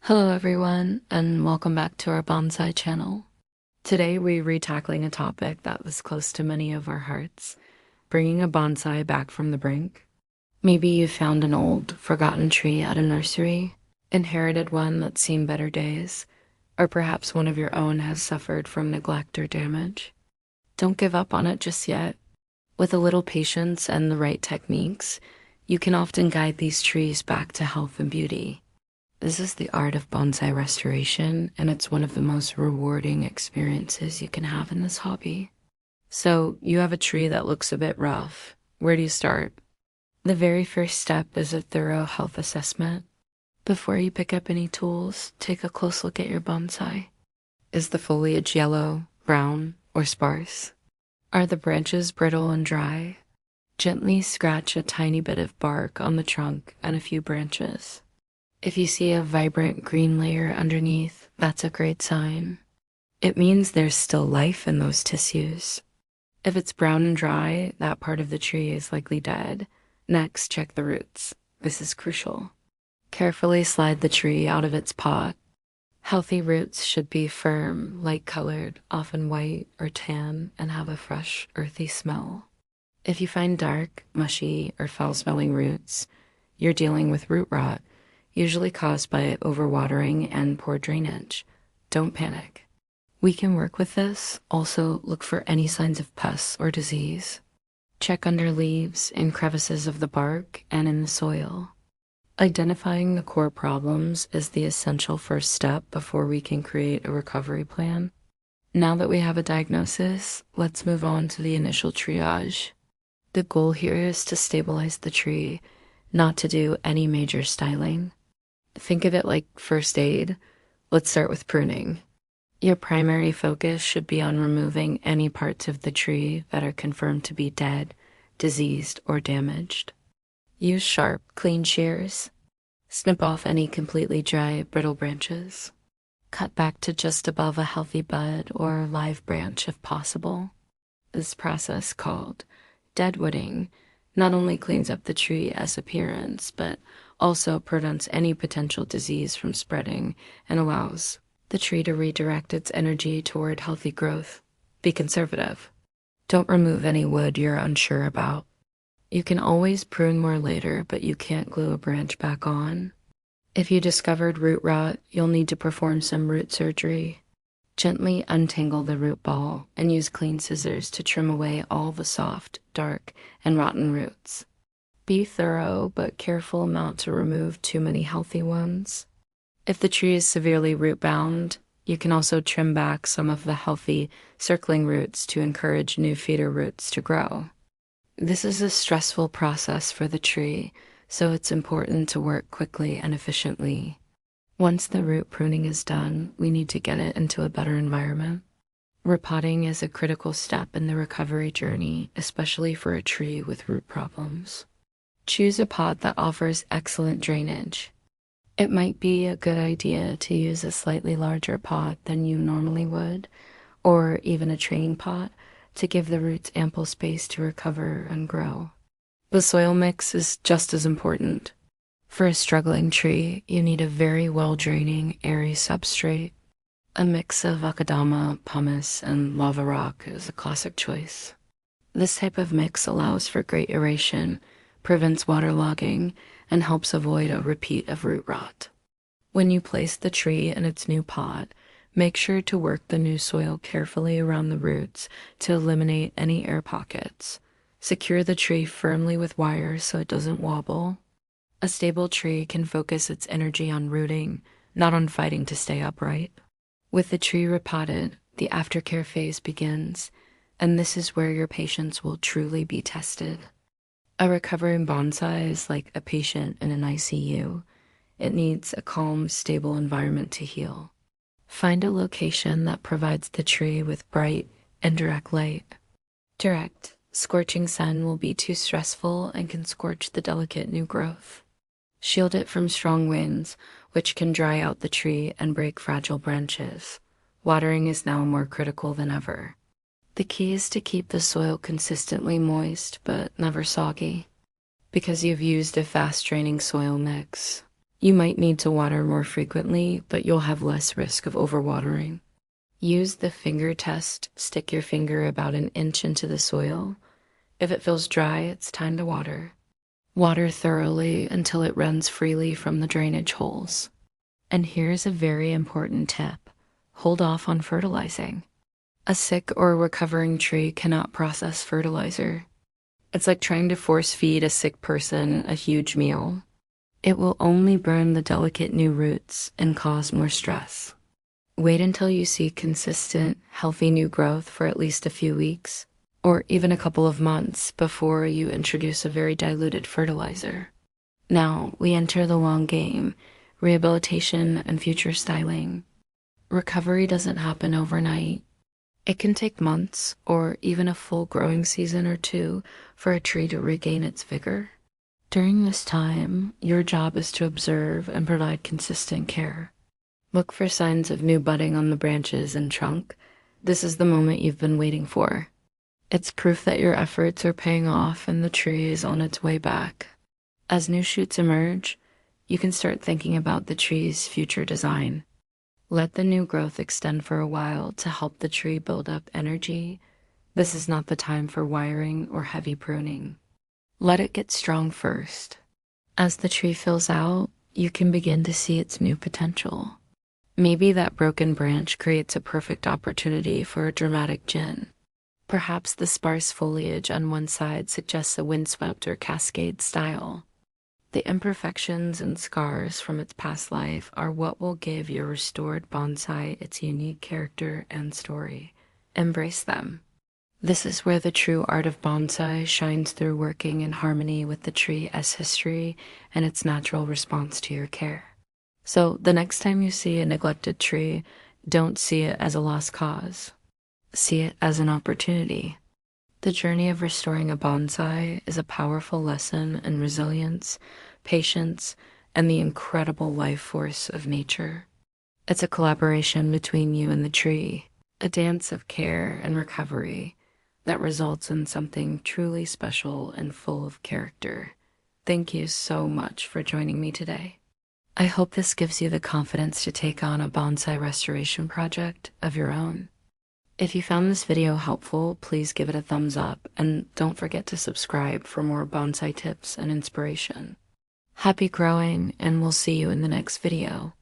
Hello everyone, and welcome back to our bonsai channel. Today we're retackling a topic that was close to many of our hearts, bringing a bonsai back from the brink. Maybe you found an old, forgotten tree at a nursery, inherited one that's seen better days, or perhaps one of your own has suffered from neglect or damage. Don't give up on it just yet. With a little patience and the right techniques, you can often guide these trees back to health and beauty. This is the art of bonsai restoration, and it's one of the most rewarding experiences you can have in this hobby. So, you have a tree that looks a bit rough. Where do you start? The very first step is a thorough health assessment. Before you pick up any tools, take a close look at your bonsai. Is the foliage yellow, brown, or sparse? Are the branches brittle and dry? Gently scratch a tiny bit of bark on the trunk and a few branches. If you see a vibrant green layer underneath, that's a great sign. It means there's still life in those tissues. If it's brown and dry, that part of the tree is likely dead. Next, check the roots. This is crucial. Carefully slide the tree out of its pot. Healthy roots should be firm, light-colored, often white or tan, and have a fresh, earthy smell. If you find dark, mushy, or foul-smelling roots, you're dealing with root rot, usually caused by overwatering and poor drainage. Don't panic. We can work with this. Also, look for any signs of pests or disease. Check under leaves, in crevices of the bark, and in the soil. Identifying the core problems is the essential first step before we can create a recovery plan. Now that we have a diagnosis, let's move on to the initial triage. The goal here is to stabilize the tree, not to do any major styling. Think of it like first aid. Let's start with pruning. Your primary focus should be on removing any parts of the tree that are confirmed to be dead, diseased, or damaged. Use sharp, clean shears. Snip off any completely dry, brittle branches. Cut back to just above a healthy bud or live branch if possible. This process, called deadwooding, not only cleans up the tree as appearance, but also prevents any potential disease from spreading and allows the tree to redirect its energy toward healthy growth. Be conservative. Don't remove any wood you're unsure about. You can always prune more later, but you can't glue a branch back on. If you discovered root rot, you'll need to perform some root surgery. Gently untangle the root ball and use clean scissors to trim away all the soft, dark, and rotten roots. Be thorough, but careful not to remove too many healthy ones. If the tree is severely root-bound, you can also trim back some of the healthy, circling roots to encourage new feeder roots to grow. This is a stressful process for the tree, so it's important to work quickly and efficiently. Once the root pruning is done, we need to get it into a better environment. Repotting is a critical step in the recovery journey, especially for a tree with root problems. Choose a pot that offers excellent drainage. It might be a good idea to use a slightly larger pot than you normally would, or even a training pot, to give the roots ample space to recover and grow. The soil mix is just as important. For a struggling tree, you need a very well-draining, airy substrate. A mix of akadama, pumice, and lava rock is a classic choice. This type of mix allows for great aeration, prevents waterlogging, and helps avoid a repeat of root rot. When you place the tree in its new pot, make sure to work the new soil carefully around the roots to eliminate any air pockets. Secure the tree firmly with wire so it doesn't wobble. A stable tree can focus its energy on rooting, not on fighting to stay upright. With the tree repotted, the aftercare phase begins, and this is where your patience will truly be tested. A recovering bonsai is like a patient in an ICU. It needs a calm, stable environment to heal. Find a location that provides the tree with bright, indirect light. Direct, scorching sun will be too stressful and can scorch the delicate new growth. Shield it from strong winds, which can dry out the tree and break fragile branches. Watering is now more critical than ever. The key is to keep the soil consistently moist, but never soggy. Because you've used a fast-draining soil mix, You might need to water more frequently, but you'll have less risk of overwatering. Use the finger test. Stick your finger about an inch into the soil. If it feels dry, it's time to water. Water thoroughly until it runs freely from the drainage holes. And here's a very important tip. Hold off on fertilizing. A sick or recovering tree cannot process fertilizer. It's like trying to force feed a sick person a huge meal. It will only burn the delicate new roots and cause more stress. Wait until you see consistent, healthy new growth for at least a few weeks, or even a couple of months before you introduce a very diluted fertilizer. Now, we enter the long game, rehabilitation and future styling. Recovery doesn't happen overnight. It can take months or even a full growing season or two for a tree to regain its vigor. During this time, your job is to observe and provide consistent care. Look for signs of new budding on the branches and trunk. This is the moment you've been waiting for. It's proof that your efforts are paying off and the tree is on its way back. As new shoots emerge, you can start thinking about the tree's future design. Let the new growth extend for a while to help the tree build up energy. This is not the time for wiring or heavy pruning. Let it get strong first. As the tree fills out, you can begin to see its new potential. Maybe that broken branch creates a perfect opportunity for a dramatic gin. Perhaps the sparse foliage on one side suggests a windswept or cascade style. The imperfections and scars from its past life are what will give your restored bonsai its unique character and story. Embrace them. This is where the true art of bonsai shines through, working in harmony with the tree as history and its natural response to your care. So the next time you see a neglected tree, don't see it as a lost cause. See it as an opportunity. The journey of restoring a bonsai is a powerful lesson in resilience, patience, and the incredible life force of nature. It's a collaboration between you and the tree, a dance of care and recovery that results in something truly special and full of character. Thank you so much for joining me today. I hope this gives you the confidence to take on a bonsai restoration project of your own. If you found this video helpful, please give it a thumbs up and don't forget to subscribe for more bonsai tips and inspiration. Happy growing, and we'll see you in the next video.